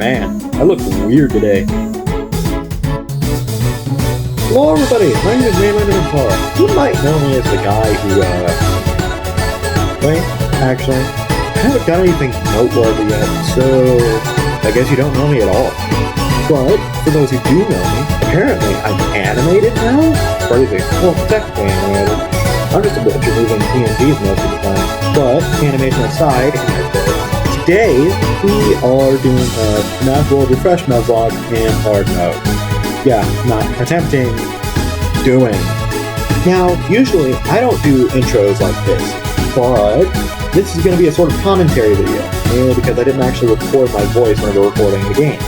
man, I look weird today. Hello everybody, my name is Paul. You might know me as the guy who, wait, actually, I haven't got anything noteworthy yet, so I guess you don't know me at all. But, for those who do know me, apparently I'm animated now? Crazy. Well, technically animated. I'm just a butcher moving PNGs most of the time. But, animation aside, today we are doing a FNaF World Refresh Nuzelock in hard mode. Yeah, not attempting, doing. Now, usually I don't do intros like this, but this is going to be a sort of commentary video, mainly because I didn't actually record my voice when we were recording the game.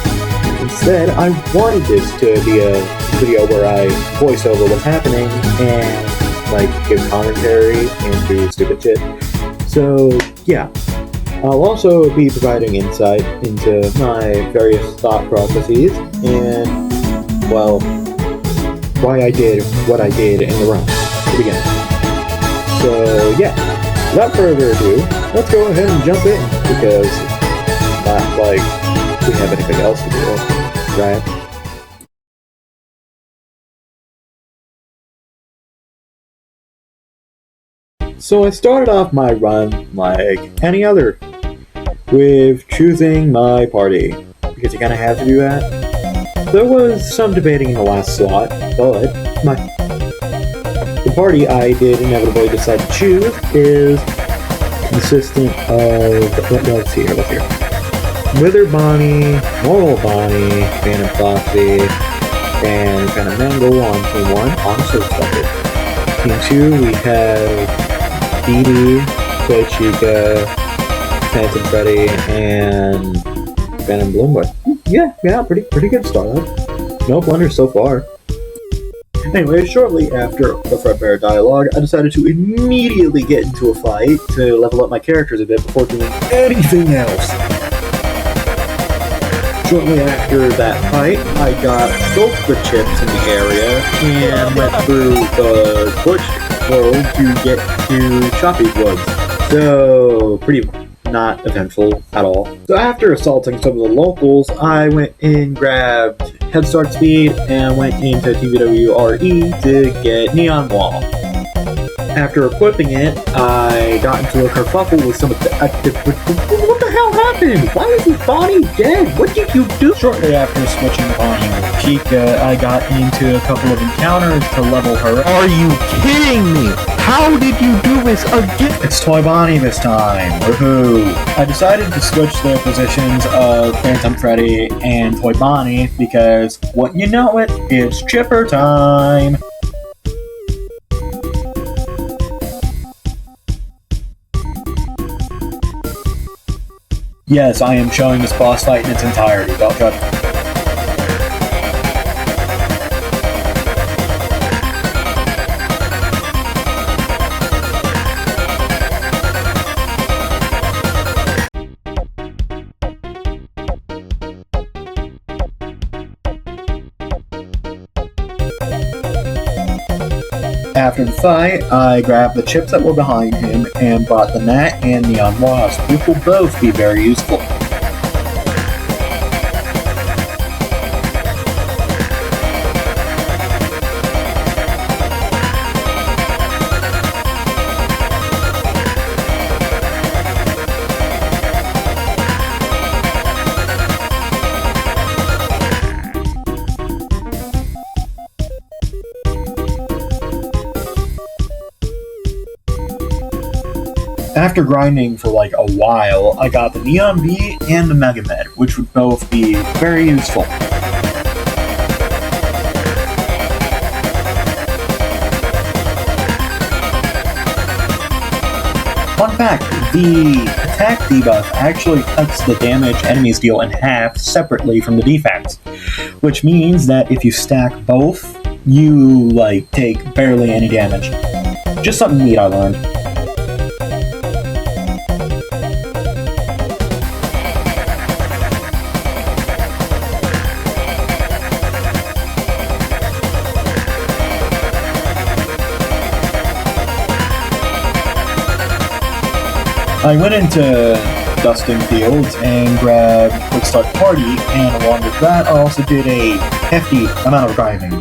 Instead, I wanted this to be a video where I voice over what's happening and, like, give commentary and do stupid shit. So, yeah. I'll also be providing insight into my various thought processes and, well, why I did what I did in the run to begin. So, yeah. Without further ado, let's go ahead and jump in, because it's not like we have anything else to do, right? So I started off my run like any other, with choosing my party, because you kind of have to do that. There was some debating in the last slot, but the party I did inevitably decide to choose is consistent of, let's see here. Wither Bonnie, Moral Bonnie, Phantom Foxy, and Phantom Mangle on Team 1. Honestly, expected. Team 2, we have Dee, Toy Chica, Phantom Freddy, and Phantom Bloomwood. Yeah, pretty good start. No blunders so far. Anyway, shortly after the Fredbear dialogue, I decided to immediately get into a fight to level up my characters a bit before doing anything else. Shortly after that fight, I got both the chips in the area and went through the Torch World to get to Choppy Woods. So, pretty not eventful at all. So after assaulting some of the locals, I went and grabbed Head Start Speed and went into TBWRE to get Neon Wall. After equipping it, I got into a kerfuffle with some of the what the hell happened? Why is Bonnie dead? What did you do? Shortly after switching Bonnie with Chica, I got into a couple of encounters to level her. Are you kidding me? How did you do this again? It's Toy Bonnie this time. Woohoo! I decided to switch the positions of Phantom Freddy and Toy Bonnie because, wouldn't you know it, it's chipper time! Yes, I am showing this boss fight in its entirety. Don't judge me. After the fight, I grabbed the chips that were behind him and bought the Gnat and Neon Wasp, which will both be very useful. After grinding for like a while, I got the Neon Bee and the Mega Med, which would both be very useful. Fun fact, the attack debuff actually cuts the damage enemies deal in half separately from the defense, which means that if you stack both, you take barely any damage. Just something neat I learned. I went into dusting fields and grabbed Quick Start Party, and along with that I also did a hefty amount of driving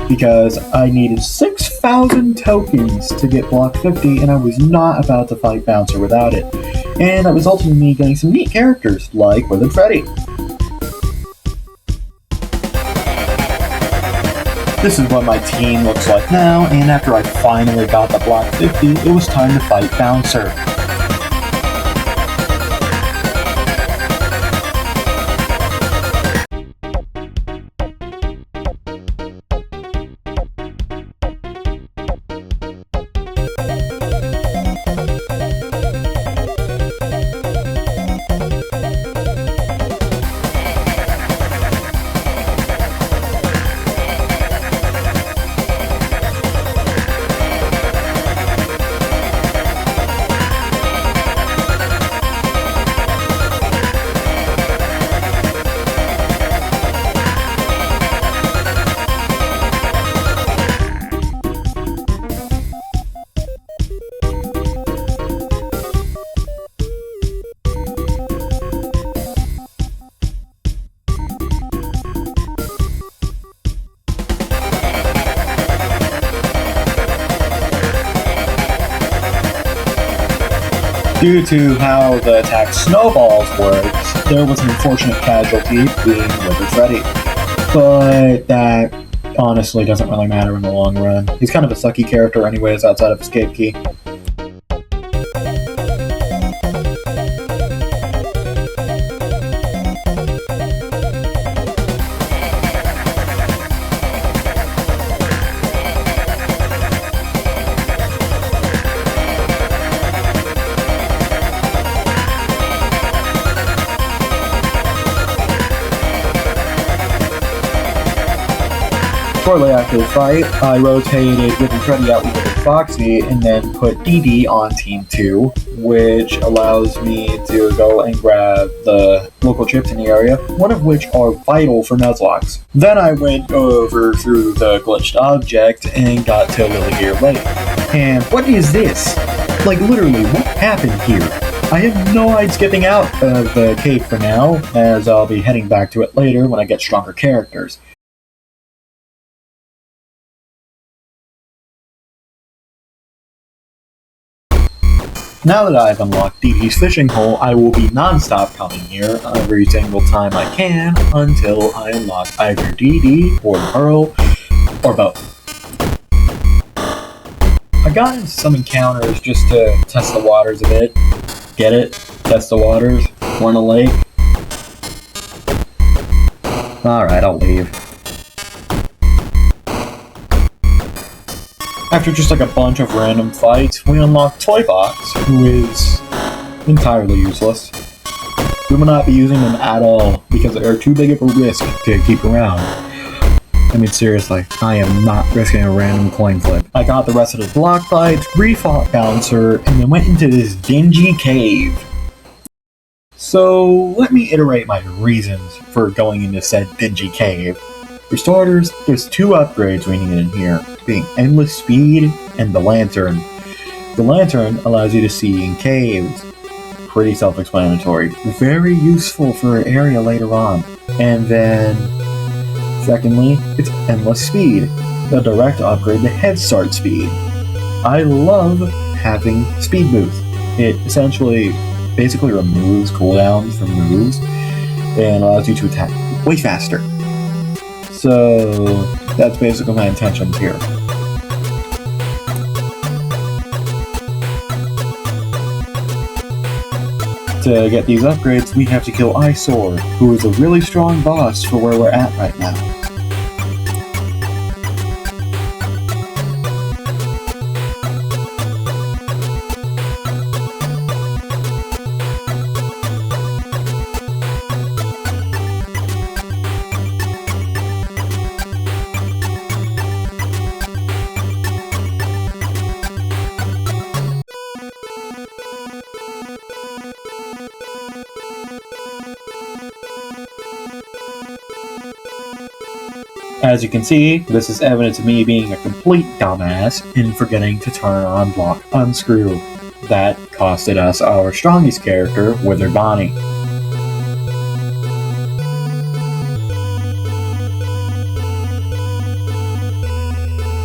because I needed 6,000 tokens to get block 50 and I was not about to fight Bouncer without it. And that resulted in me getting some neat characters like Withered Freddy. This is what my team looks like now, and after I finally got the block 50, it was time to fight Bouncer. Due to how the attack snowballs works, there was an unfortunate casualty being Withered Freddy. But that honestly doesn't really matter in the long run. He's kind of a sucky character anyways outside of Escape Key. Shortly after the fight, I rotated Withered Freddy out with Withered Foxy and then put Dee Dee on Team 2, which allows me to go and grab the local chips in the area, one of which are vital for Nuzelocks. Then I went over through the glitched object and got to Lily Gear Lake. And what is this? Like literally, what happened here? I have no idea skipping out of the cave for now, as I'll be heading back to it later when I get stronger characters. Now that I've unlocked Dee Dee's fishing hole, I will be non-stop coming here every single time I can until I unlock either Dee Dee or Pearl, or both. I got into some encounters just to test the waters a bit. Get it? Test the waters? Want a lake? Alright, I'll leave. After just like a bunch of random fights, we unlock Toy Box, who is entirely useless. We will not be using them at all because they are too big of a risk to keep around. I mean seriously, I am not risking a random coin flip. I got the rest of the block fights, refought Bouncer, and then went into this dingy cave. So let me iterate my reasons for going into said dingy cave. For starters, there's two upgrades we need in here, being Endless Speed and the Lantern. The Lantern allows you to see in caves. Pretty self-explanatory. Very useful for an area later on. And then, secondly, it's Endless Speed, a direct upgrade to Head Start Speed. I love having Speed Boost. It essentially basically removes cooldowns from moves and allows you to attack way faster. So that's basically my intentions here. To get these upgrades, we have to kill Eyesore, who is a really strong boss for where we're at right now. As you can see, this is evidence of me being a complete dumbass and forgetting to turn on block unscrew. that costed us our strongest character, Withered Bonnie.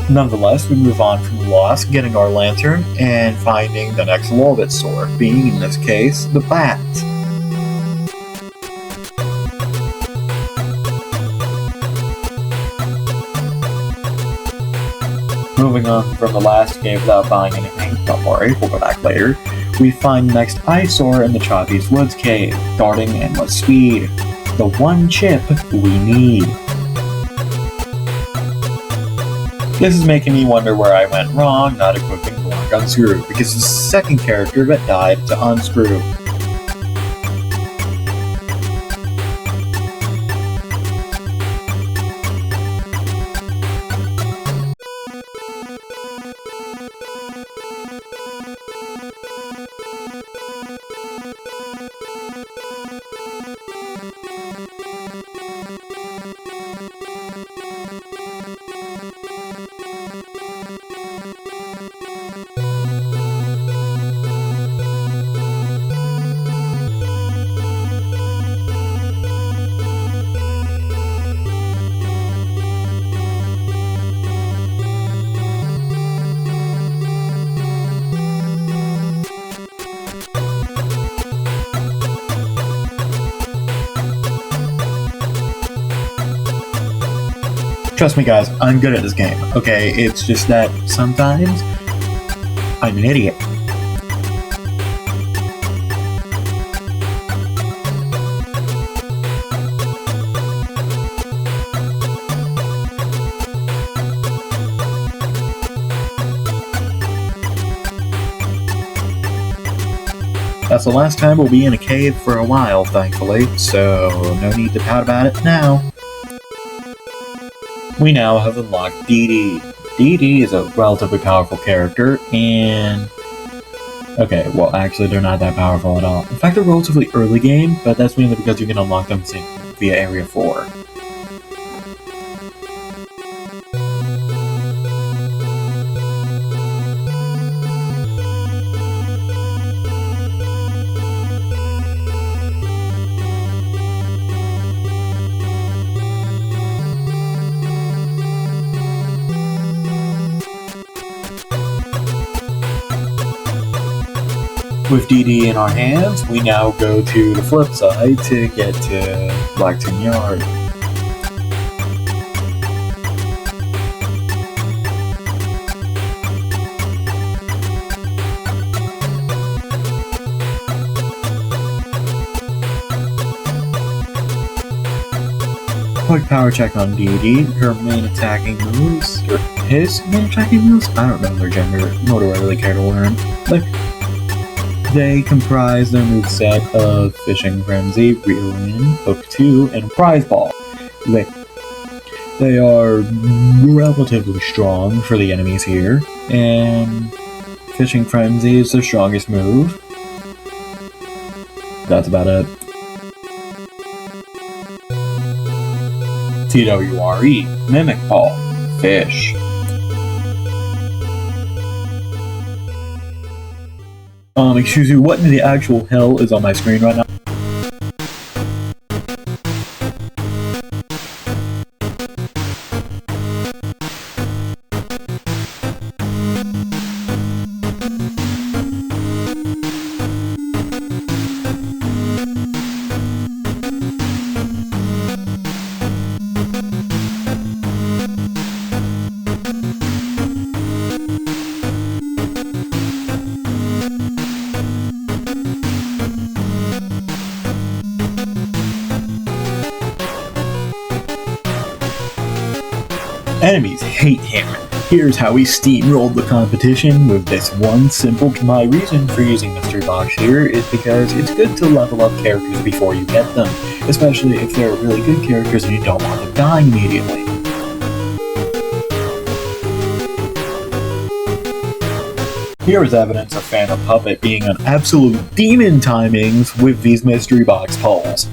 Nonetheless, we move on from Lost, getting our lantern, and finding the next Lolbit store, being, in this case, the Bat. Moving on from the last game without buying anything, don't worry, we'll go back later, we find the next eyesore in the Choppies Woods Cave, darting endless speed. The one chip we need. This is making me wonder where I went wrong not equipping Block Unscrew, because the second character that died to Unscrew. Trust me guys, I'm good at this game, okay? It's just that sometimes I'm an idiot. That's the last time we'll be in a cave for a while, thankfully, so no need to pout about it now. We now have unlocked Dee Dee. Dee Dee is a relatively powerful character, and... okay, well actually they're not that powerful at all. In fact, they're relatively early game, but that's mainly because you can unlock them via Area 4. With Dee Dee in our hands, we now go to the flip side to get to Blacktoon Yard. Quick power check on Dee Dee. Her main attacking moves, or his main attacking moves? I don't know their gender, nor do I really care to learn. They comprise their moveset of Fishing Frenzy, Reel In, Hook 2, and Prize Ball. They are relatively strong for the enemies here, and Fishing Frenzy is their strongest move. That's about it. TWRE, Mimic Ball, Fish. Excuse you, what in the actual hell is on my screen right now? Enemies hate him. Here's how he steamrolled the competition with this one simple... My reason for using Mystery Box here is because it's good to level up characters before you get them, especially if they're really good characters and you don't want them dying immediately. Here is evidence of Phantom Puppet being on absolute demon timings with these Mystery Box pulls.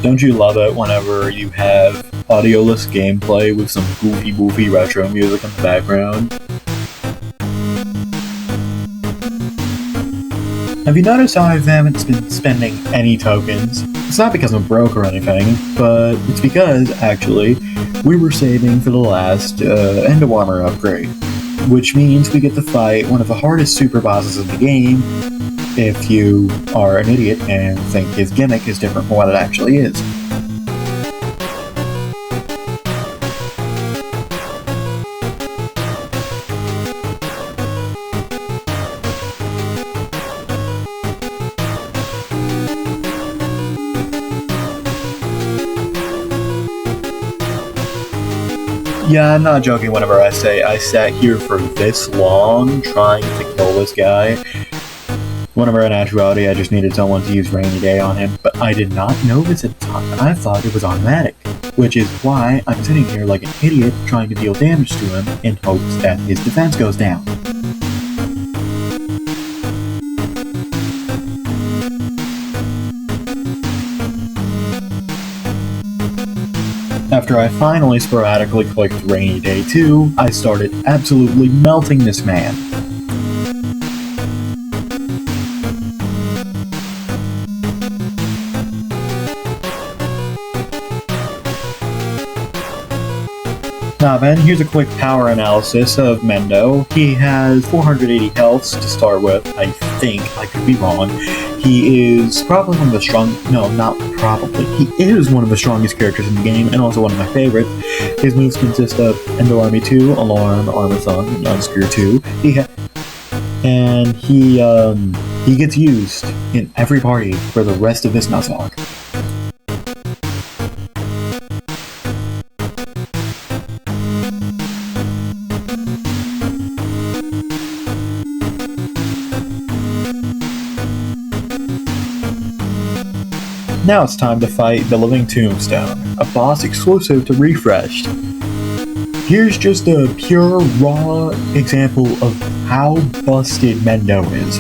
Don't you love it whenever you have audioless gameplay with some goofy retro music in the background? Have you noticed how I haven't been spending any tokens? It's not because I'm broke or anything, but it's because, actually, we were saving for the last end of armor upgrade. Which means we get to fight one of the hardest super bosses in the game if you are an idiot and think his gimmick is different from what it actually is. Yeah, I'm not joking whenever I say I sat here for this long trying to kill this guy. Whenever in actuality I just needed someone to use Rainy Day on him, but I did not know this at the time. I thought it was automatic, which is why I'm sitting here like an idiot trying to deal damage to him in hopes that his defense goes down. After I finally sporadically clicked Rainy Day 2, I started absolutely melting this man. Now then, here's a quick power analysis of Mendo. He has 480 healths to start with, I think. I could be wrong. He is probably one of the he is one of the strongest characters in the game, and also one of my favorites. His moves consist of Endo Army 2, Alarm, Armor Song, and Unscrew 2. And he gets used in every party for the rest of this Nuzelock. Now it's time to fight the Living Tombstone, a boss exclusive to Refreshed. Here's just a pure, raw example of how busted Mendo is.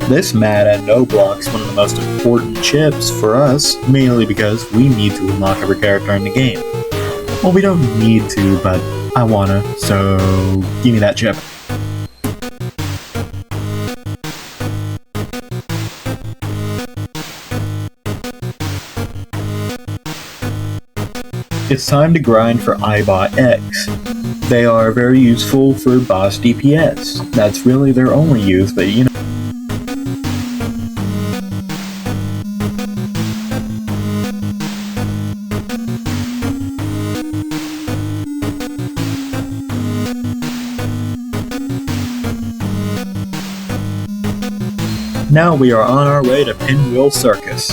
This Mad and No block's one of the most important chips for us, mainly because we need to unlock every character in the game. Well, we don't need to, but I wanna, so give me that chip. It's time to grind for Eyebot X. They are very useful for boss DPS. That's really their only use, but you know. Now we are on our way to Pinwheel Circus.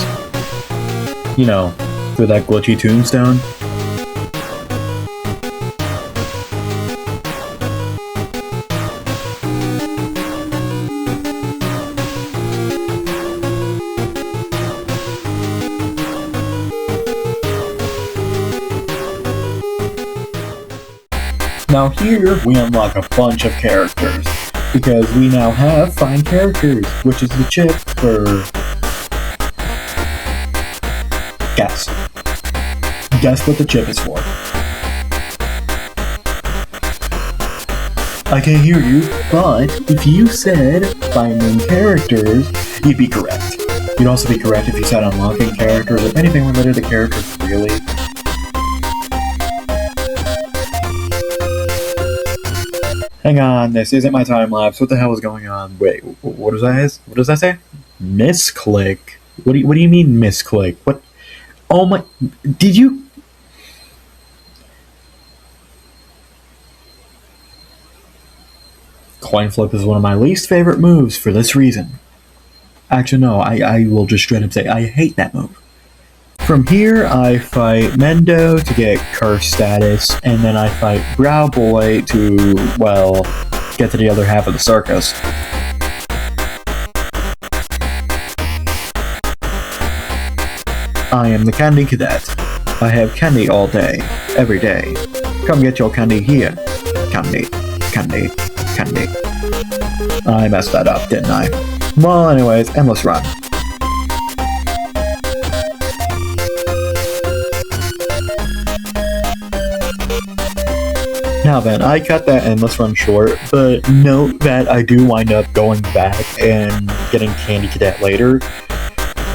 You know, for that glitchy tombstone. Now here, we unlock a bunch of characters. Because we now have Find Characters, which is the chip for... Guess. Guess what the chip is for. I can't hear you, but if you said Finding Characters, you'd be correct. You'd also be correct if you said Unlocking Characters or anything related to characters, really. Hang on, this isn't my time lapse. What the hell is going on? Wait, what does that say? Misclick. What do you mean misclick? What? Oh my! Did you? Coin flip is one of my least favorite moves for this reason. Actually, no. I will just straight up say I hate that move. From here, I fight Mendo to get curse status, and then I fight Brow Boy to, well, get to the other half of the circus. I am the Candy Cadet. I have candy all day, every day. Come get your candy here. Candy, candy, candy. I messed that up, didn't I? Well, anyways, endless run. Now then, I cut that endless run short, but note that I do wind up going back and getting Candy Cadet later,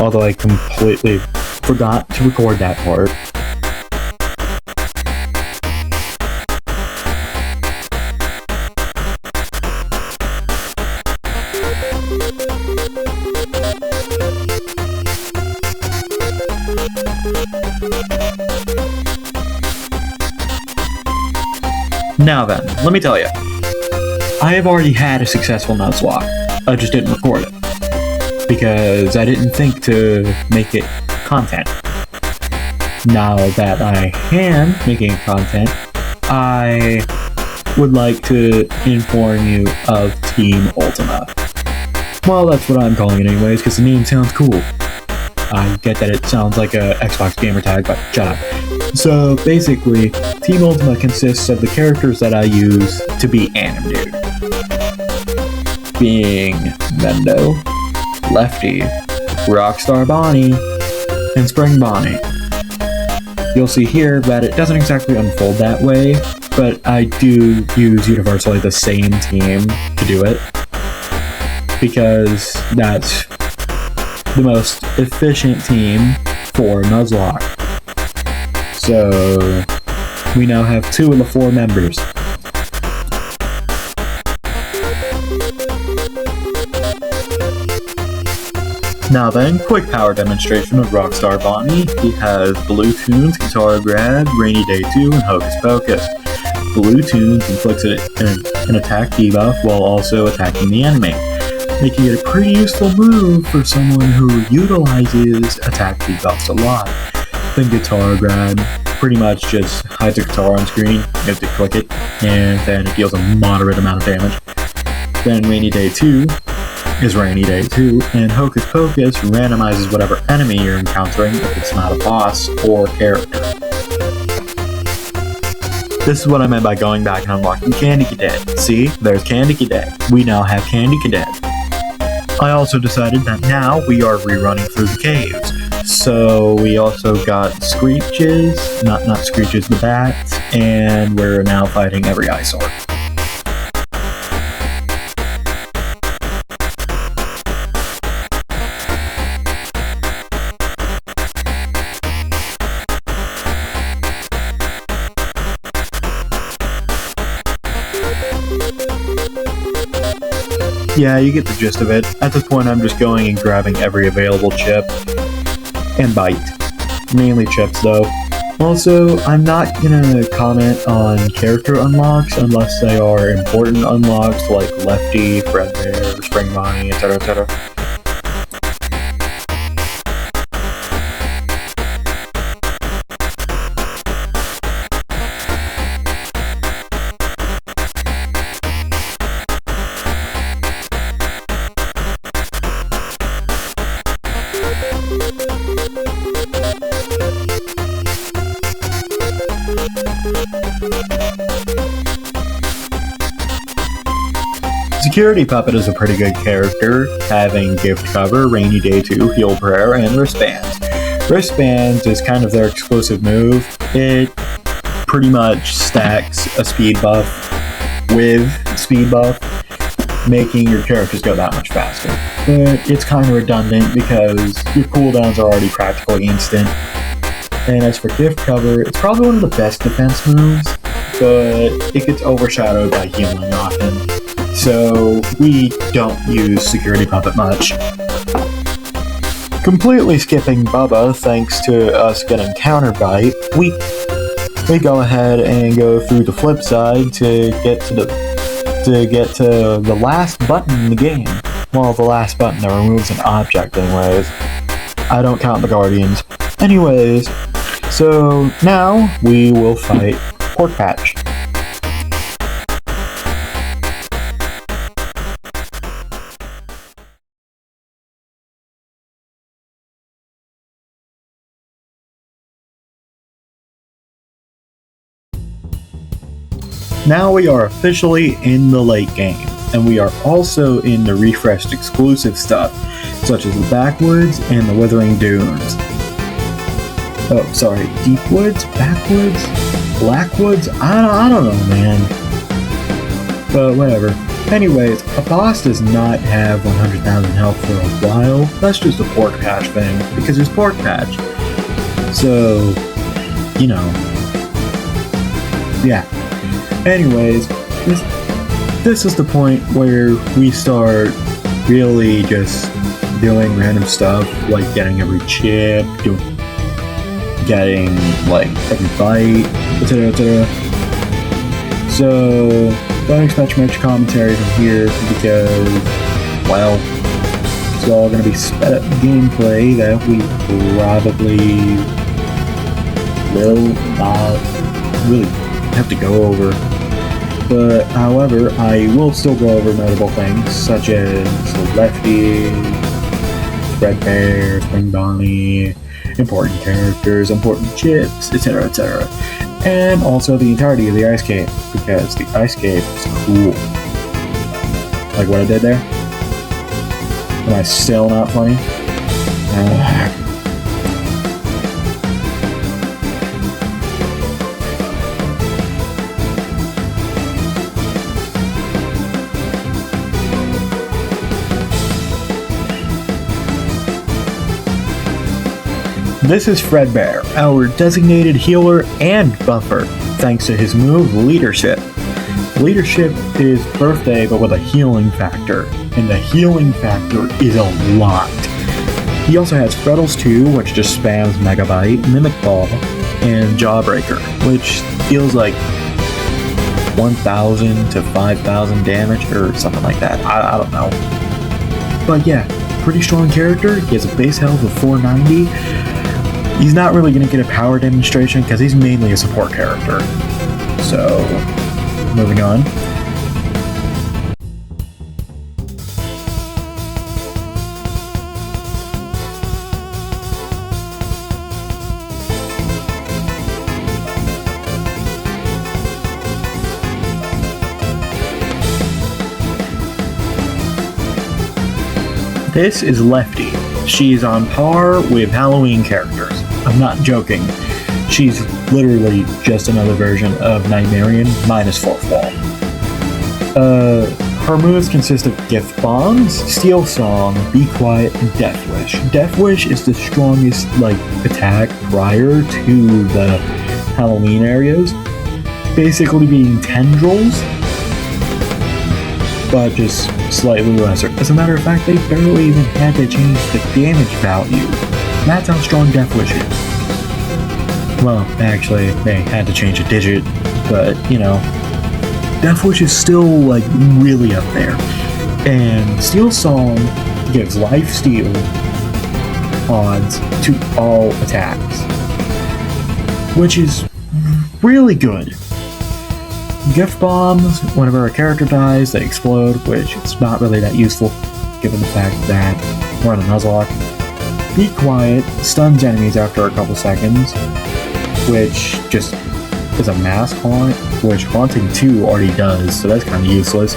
although I completely forgot to record that part. Now then, let me tell you, I have already had a successful Nuzelock. I just didn't record it, because I didn't think to make it content. Now that I am making content, I would like to inform you of Team Ultima. Well, that's what I'm calling it anyways, because the name sounds cool. I get that it sounds like a Xbox gamer tag, but shut up. So basically, Team Ultima consists of the characters that I use to be animdude, being Mendo, Lefty, Rockstar Bonnie, and Spring Bonnie. You'll see here that it doesn't exactly unfold that way, but I do use universally the same team to do it, because that's the most efficient team for Nuzelock. So we now have 2 of the 4 members. Now then, quick power demonstration of Rockstar Bonnie. He has Blue Tunes, Guitar Grab, Rainy Day 2, and Hocus Pocus. Blue Tunes inflicts an attack debuff while also attacking the enemy, making it a pretty useful move for someone who utilizes attack debuffs a lot. Then Guitar Grab pretty much just hides a guitar on screen, you have to click it, and then it deals a moderate amount of damage. Then Rainy Day 2 is Rainy Day 2, and Hocus Pocus randomizes whatever enemy you're encountering if it's not a boss or character. This is what I meant by going back and unlocking Candy Cadet. See, there's Candy Cadet. We now have Candy Cadet. I also decided that now we are rerunning through the caves. So we also got Screeches, not Screeches, the Bats, and we're now fighting every eyesore. Yeah, you get the gist of it. At this point, I'm just going and grabbing every available chip. And bite. Mainly chips, though. Also, I'm not gonna comment on character unlocks unless they are important unlocks like Lefty, Fredbear, Spring Bonnie, etc., etc. Security Puppet is a pretty good character, having Gift Cover, Rainy Day 2, Heal Prayer, and Wristbands. Wristbands is kind of their exclusive move. It pretty much stacks a speed buff with speed buff, making your characters go that much faster. But it's kind of redundant because your cooldowns are already practically instant. And as for Gift Cover, it's probably one of the best defense moves, but it gets overshadowed by healing often. So we don't use Security Puppet much. Completely skipping Bubba thanks to us getting Counterbite, we go ahead and go through the flip side to get to the last button in the game. Well, the last button that removes an object anyways. I don't count the Guardians. Anyways, so now we will fight Pork Patch. now we are officially in the late game, and we are also in the refreshed exclusive stuff, such as the Backwoods and the Withering Dunes. Oh, sorry, Deep Woods? Backwoods? Blackwoods? I don't know, man. But whatever. Anyways, a boss does not have 100,000 health for a while. That's just a pork patch thing, because it's pork patch. So, you know. Yeah. Anyways, this is the point where we start really just doing random stuff, like getting every chip, getting like every bite, etc., etc. So don't expect much commentary from here because, well, it's all going to be sped up gameplay that we probably will not really have to go over. But however, I will still go over notable things such as Lefty, Fredbear, Spring Bonnie, important characters, important chips, etc., etc. And also the entirety of the ice cave, because the ice cave is cool. Like what I did there? Am I still not funny? This is Fredbear, our designated healer and buffer, thanks to his move, Leadership. Leadership is birthday, but with a healing factor, and the healing factor is a lot. He also has Frettles 2, which just spams Megabyte, Mimic Ball, and Jawbreaker, which deals like 1,000 to 5,000 damage, or something like that. I don't know. But yeah, pretty strong character. He has a base health of 490. He's not really going to get a power demonstration because he's mainly a support character. So, moving on. This is Lefty. She's on par with Halloween characters. I'm not joking. She's literally just another version of Nightmarian minus 4th wall. Her moves consist of Gift Bombs, Steel Song, Be Quiet, and Death Wish. Death Wish is the strongest attack prior to the Halloween areas, basically being tendrils, but just slightly lesser. As a matter of fact, they barely even had to change the damage value. That's how strong Death Wish is. Well, actually, they had to change a digit, but, you know, Death Wish is still, really up there. And Steel Song gives life steal odds to all attacks, which is really good. Gift Bombs, whenever a character dies, they explode, which is not really that useful, given the fact that we're on a Nuzelock. Be Quiet stuns enemies after a couple seconds, which just is a mass haunt, which Haunting 2 already does, so that's kind of useless.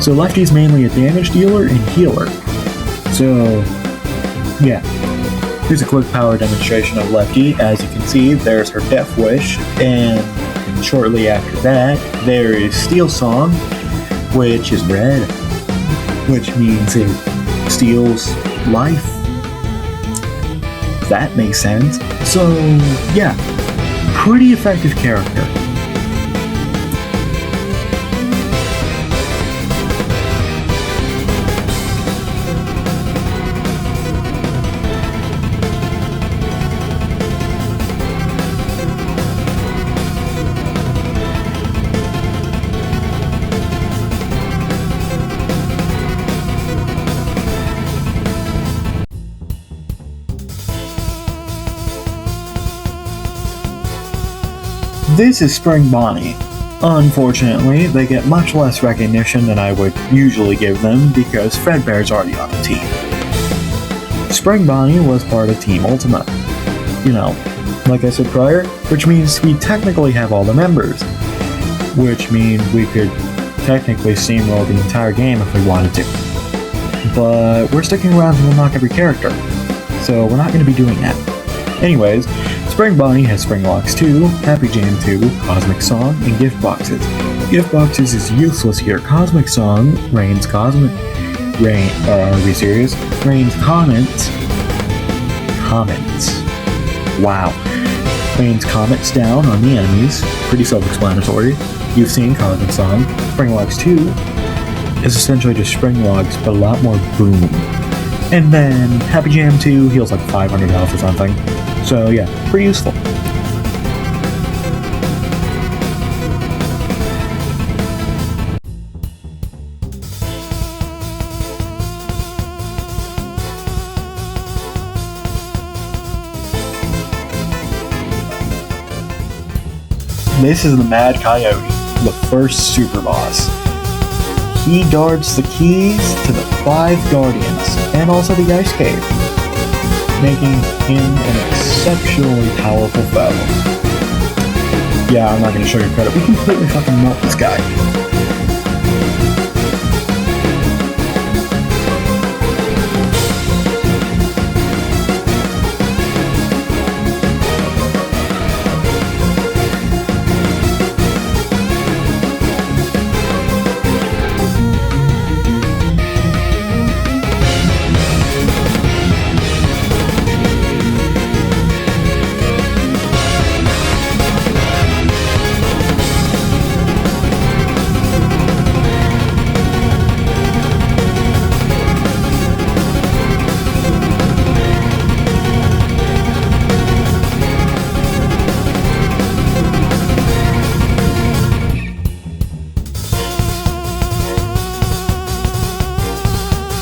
So Lefty's mainly a damage dealer and healer. So, yeah. Here's a quick power demonstration of Lefty. As you can see, there's her Death Wish, and shortly after that, there is Steel Song, which is red, which means it steals life. That makes sense. So, yeah, pretty effective character. This is Spring Bonnie. Unfortunately, they get much less recognition than I would usually give them because Fredbear's already on the team. Spring Bonnie was part of Team Ultima. You know, like I said prior, which means we technically have all the members. which means we could technically steamroll the entire game if we wanted to. But we're sticking around to unlock every character, so we're not going to be doing that. Anyways, Spring Bonnie has Spring Locks 2, Happy Jam 2, Cosmic Song, and Gift Boxes. Gift Boxes is useless here. Cosmic Song rains are we serious? Rains comments. Wow. Rains comets down on the enemies. Pretty self-explanatory. You've seen Cosmic Song. Spring Locks 2 is essentially just Spring Locks, but a lot more boom. And then Happy Jam 2 heals like 500 health or something. So yeah, pretty useful. This is the Mad Coyote, the first super boss. He guards the keys to the 5 guardians, and also the ice cave, making him an exceptionally powerful foe. Yeah, I'm not gonna show you credit. We completely fucking melt this guy.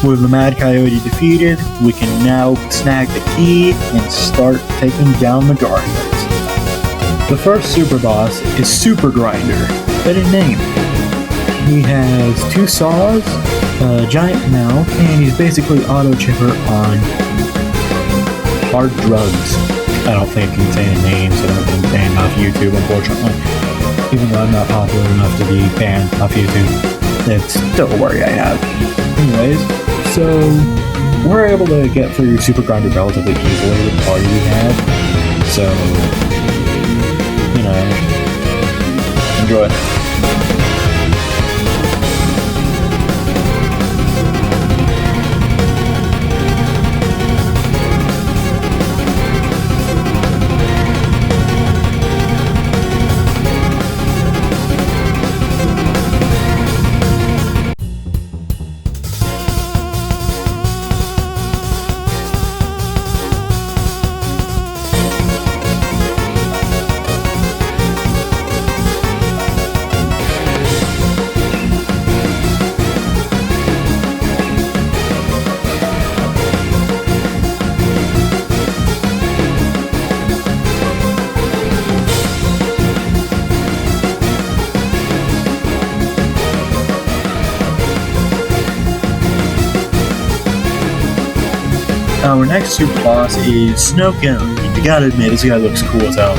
With the Mad Coyote defeated, we can now snag the key and start taking down the Guardians. The first super boss is Super Grinder, better name. He has 2 saws, a giant mouth, and he's basically auto-chipper on hard drugs. I don't think I can say the names that have been banned off YouTube, unfortunately. Even though I'm not popular enough to be banned off YouTube. It's still a worry I have. Anyways, so we're able to get through Super Grinder relatively easily with the party we had. So, you know, enjoy. Our next super boss is Snow Cone. You gotta admit, this guy looks cool as hell.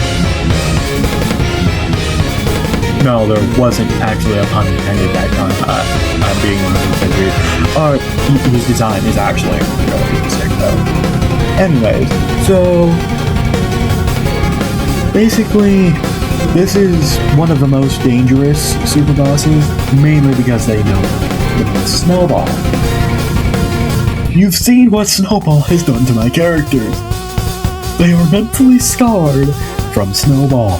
No, there wasn't actually a pun intended that time. I'm being 100% weird. His design is actually really sick though. Anyways, so basically, this is one of the most dangerous super bosses, mainly because they know the Snowball. You've seen what Snowball has done to my characters. They are mentally scarred from Snowball.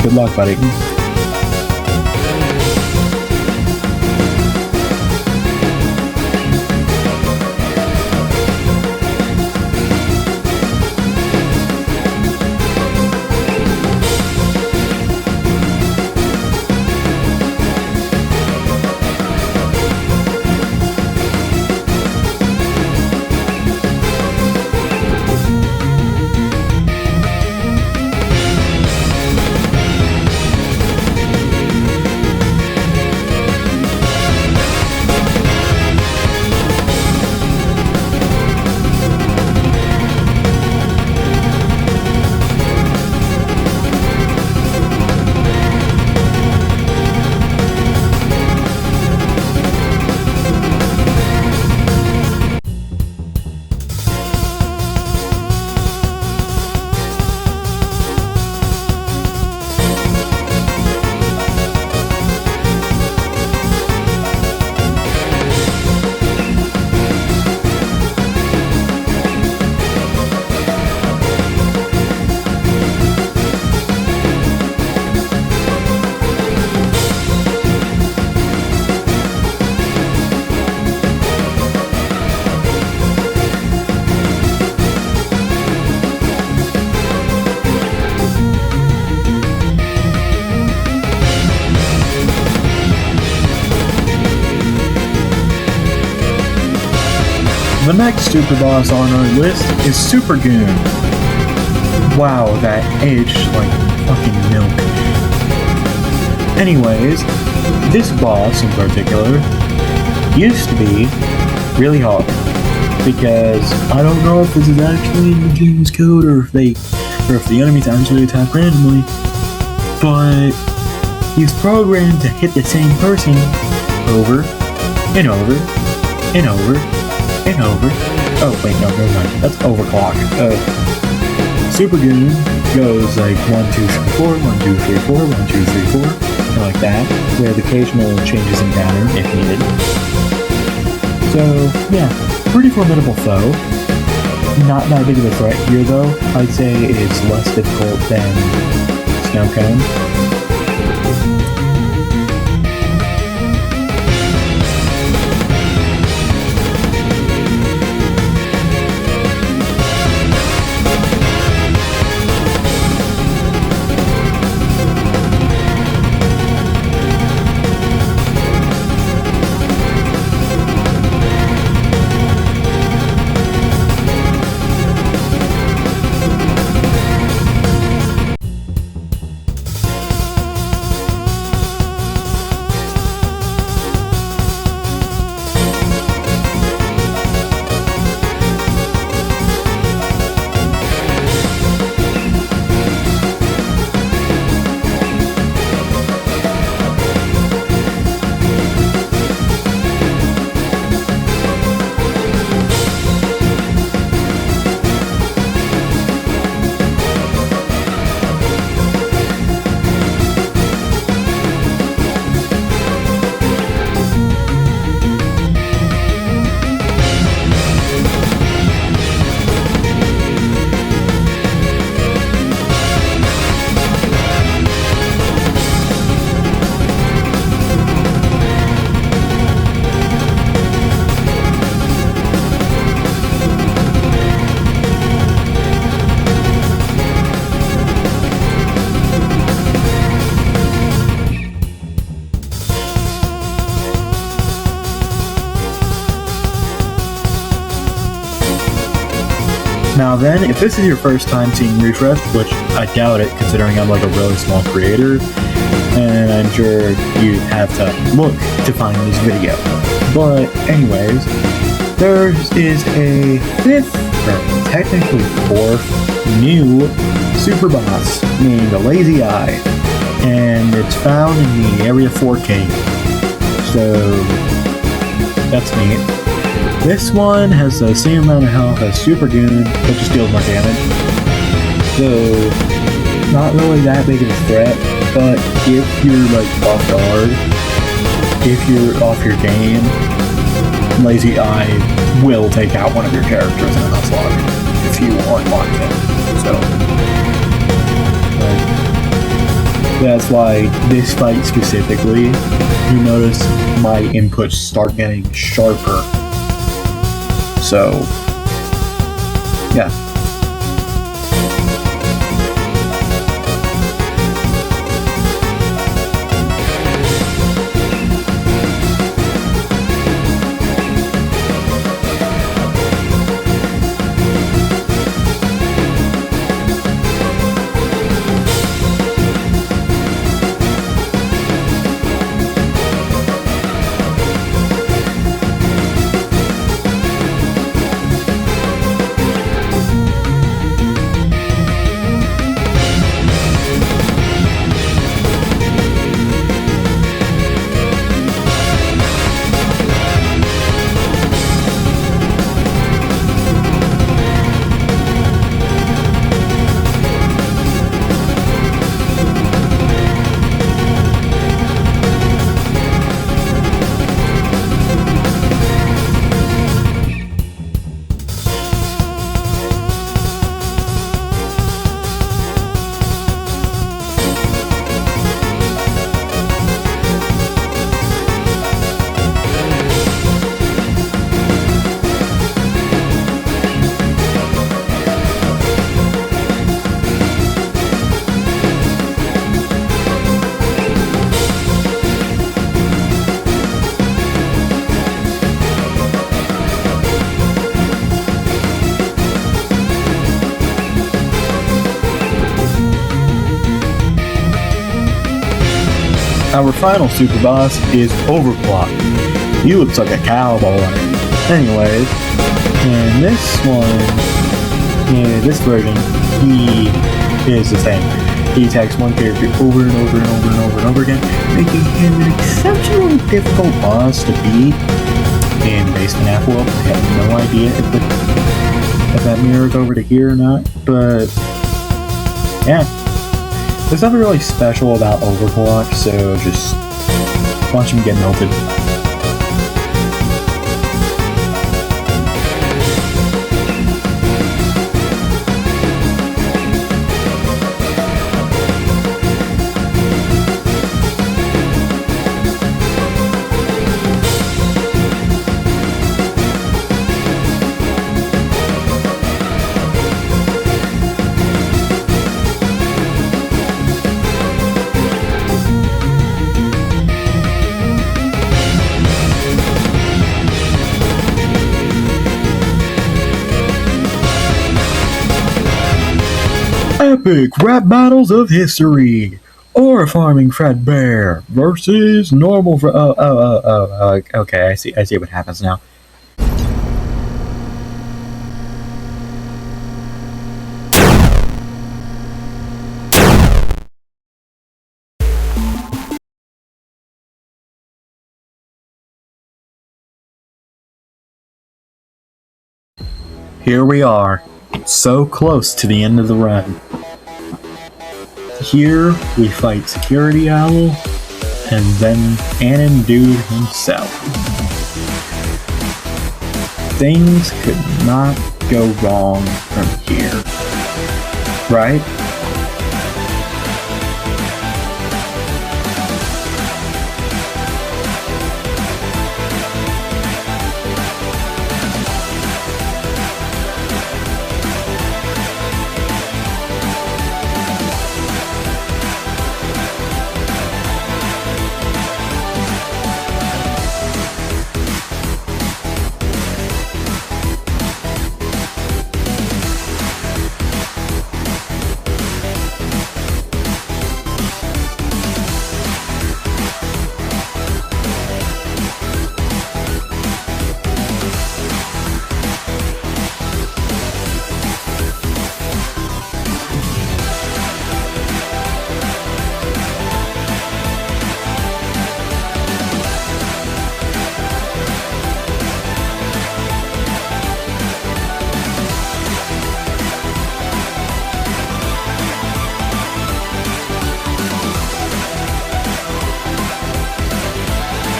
Good luck, buddy. the next super boss on our list is Super Goon. Wow, that edge like fucking milk. Anyways, this boss in particular used to be really hard, because I don't know if this is actually in the game's code or if the enemies actually attack randomly, but he's programmed to hit the same person over and over and over and over. Oh wait, no, never mind. That's overclock. Super Goon goes like 1, 2, 3, 4, 1, 2, 3, 4, 1, 2, 3, 4, and like that, with occasional changes in pattern if needed. So yeah, pretty formidable foe. Not that big of a threat here though. I'd say it's less difficult than Snow Cone. Now then, if this is your first time seeing Refresh, which I doubt it considering I'm like a really small creator, and I'm sure you'd have to look to find this video. But anyways, there is a fifth, or technically fourth, new super boss named the Lazy Eye, and it's found in the Area 4 cave. So that's neat. This one has the same amount of health as Super Goon, but just deals more damage. So, not really that big of a threat, but if you're like off guard, if you're off your game, Lazy Eye will take out one of your characters in a Nuzelock if you unlock it. So, that's why this fight specifically, you notice my inputs start getting sharper. So, yeah. Our final super boss is Overclock. He looks like a cowboy. Anyways, in this one, in this version, he is the same. He attacks one character over and over and over and over and over again, making him an exceptionally difficult boss to beat in base FNaF world. I have no idea if that mirrors over to here or not, but yeah. There's nothing really special about Overclock, so just watch him get melted. Epic rap battles of history. Ore farming Fredbear versus normal. Okay, I see what happens now. Here we are, so close to the end of the run. Here we fight Security Owl and then Animdude himself. Things could not go wrong from here, right?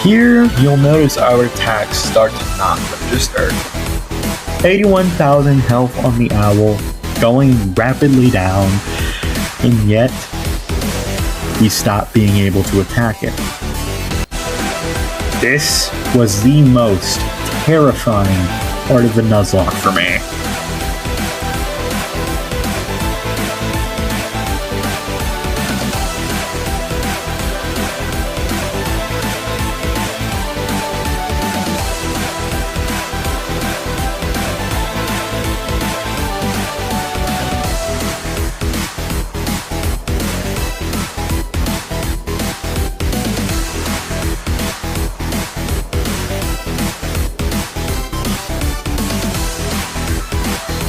Here, you'll notice our attacks start to not register. 81,000 health on the owl, going rapidly down, and yet, we stop being able to attack it. This was the most terrifying part of the Nuzelock for me.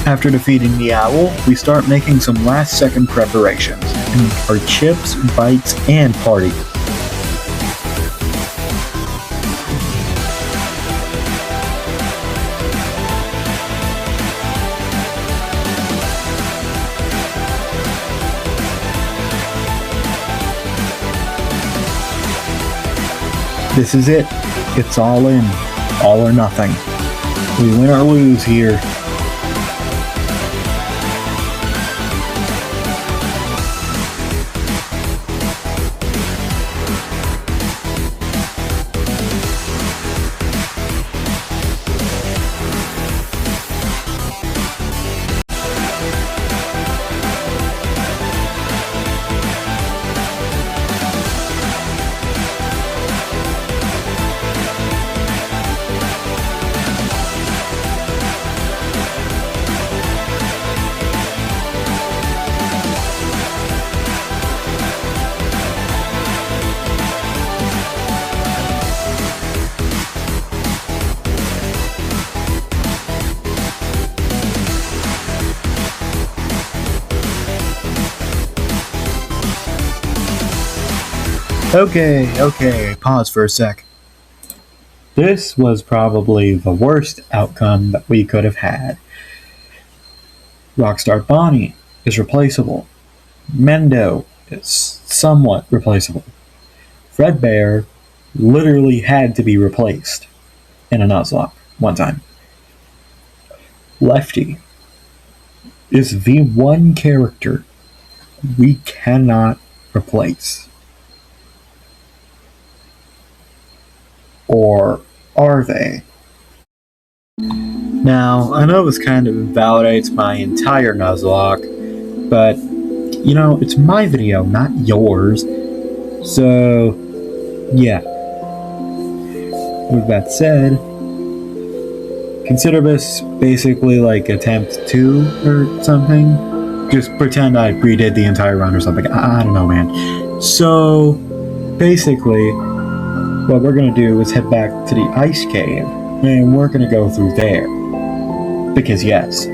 After defeating the owl, we start making some last-second preparations, and our chips, bites, and party. This is it. It's all in. All or nothing. We win or lose here. Okay, pause for a sec. This was probably the worst outcome that we could have had. Rockstar Bonnie is replaceable. Mendo is somewhat replaceable. Fredbear literally had to be replaced in a Nuzelock one time. Lefty is the one character we cannot replace. Or are they? Now, I know this kind of invalidates my entire Nuzelock, but, you know, it's my video, not yours. So, yeah. With that said, consider this basically like attempt 2 or something. Just pretend I redid the entire run or something. I don't know, man. So, basically, what we're going to do is head back to the ice cave, and we're going to go through there. Because yes.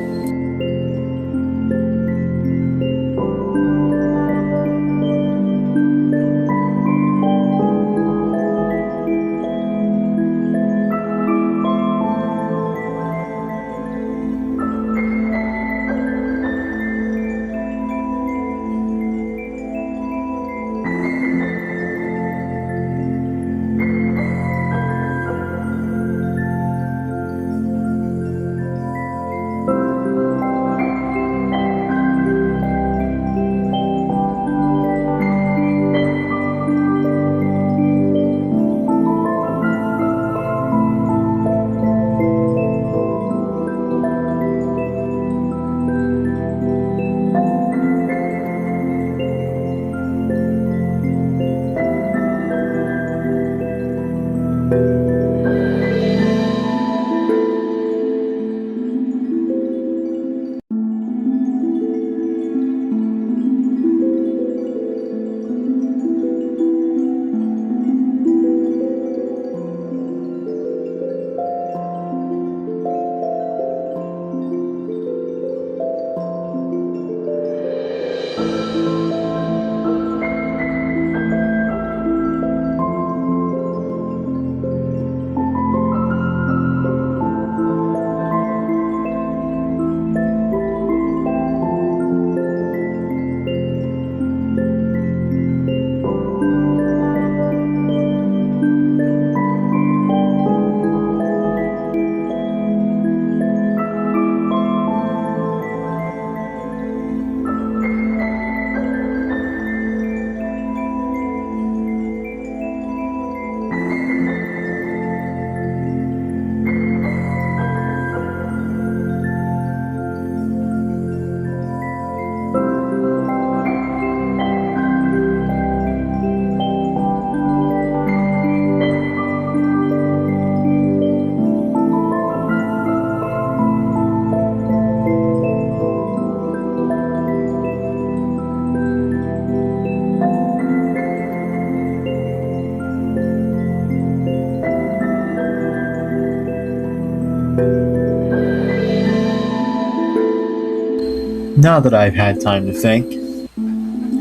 Now that I've had time to think,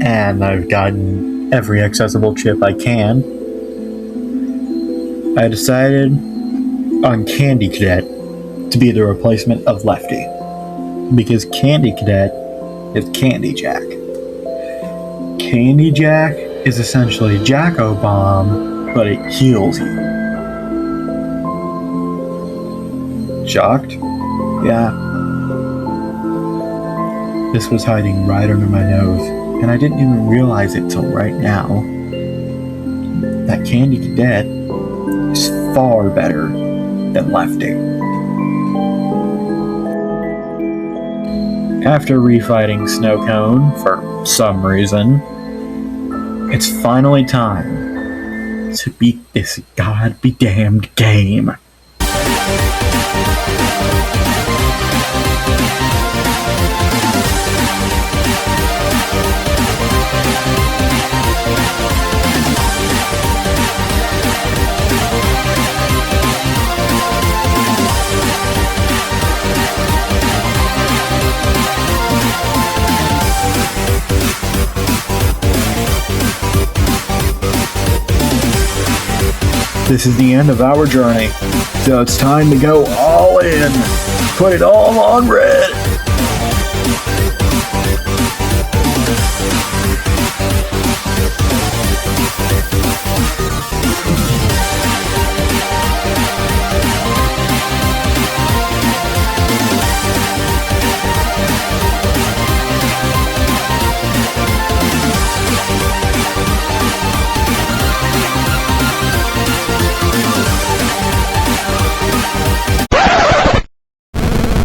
and I've gotten every accessible chip I can, I decided on Candy Cadet to be the replacement of Lefty. Because Candy Cadet is Candy Jack. Candy Jack is essentially Jacko Bomb, but it heals you. Shocked? Yeah. This was hiding right under my nose, and I didn't even realize it till right now. That Candy Cadet is far better than Lefty. After refighting Snowcone for some reason, it's finally time to beat this god-be-damned game. This is the end of our journey. So it's time to go all in. Put it all on red.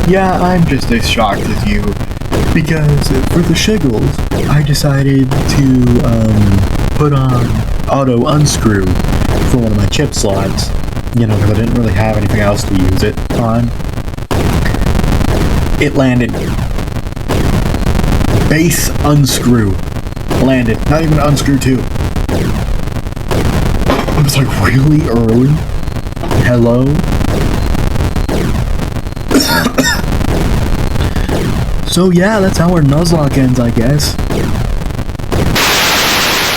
Yeah, I'm just as shocked as you, because for the shiggles, I decided to put on auto unscrew for one of my chip slots, you know, because I didn't really have anything else to use it on. It landed. Base unscrew. Landed. Not even unscrew 2. I was like, really early? Hello? So yeah, that's how our Nuzelock ends, I guess.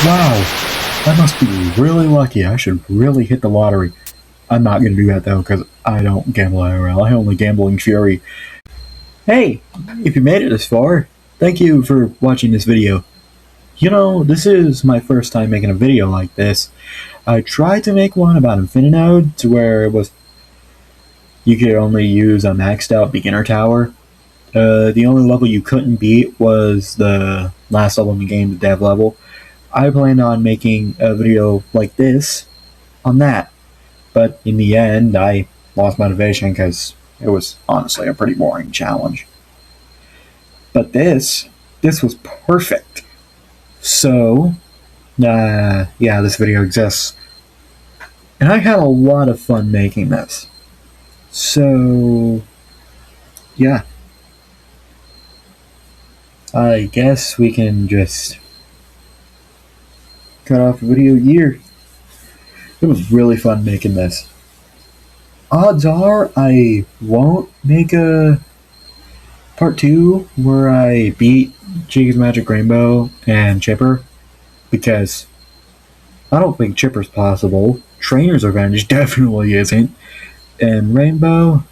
Wow, I must be really lucky. I should really hit the lottery. I'm not gonna do that though, because I don't gamble IRL. I only gamble in Fury. Hey, if you made it this far, thank you for watching this video. You know, this is my first time making a video like this. I tried to make one about Infinite to where it was you could only use a maxed out beginner tower. The only level you couldn't beat was the last level in the game, the dev level. I planned on making a video like this on that, but in the end I lost motivation because it was honestly a pretty boring challenge. But this was perfect. So, yeah, this video exists. And I had a lot of fun making this. So, yeah. I guess we can just cut off the video here. It was really fun making this. Odds are I won't make a part 2 where I beat Jiggy's Magic Rainbow and Chipper, because I don't think Chipper's possible. Trainer's Revenge definitely isn't. And Rainbow,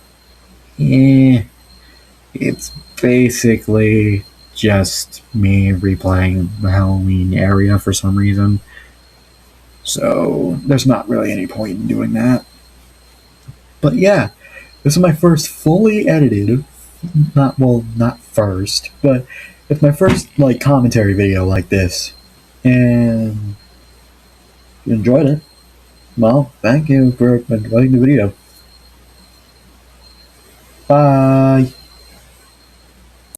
it's basically just me replaying the Halloween area for some reason. So there's not really any point in doing that. But yeah, this is my first fully edited, not first, but it's my first like commentary video like this. And if you enjoyed it, well, thank you for enjoying the video. Bye.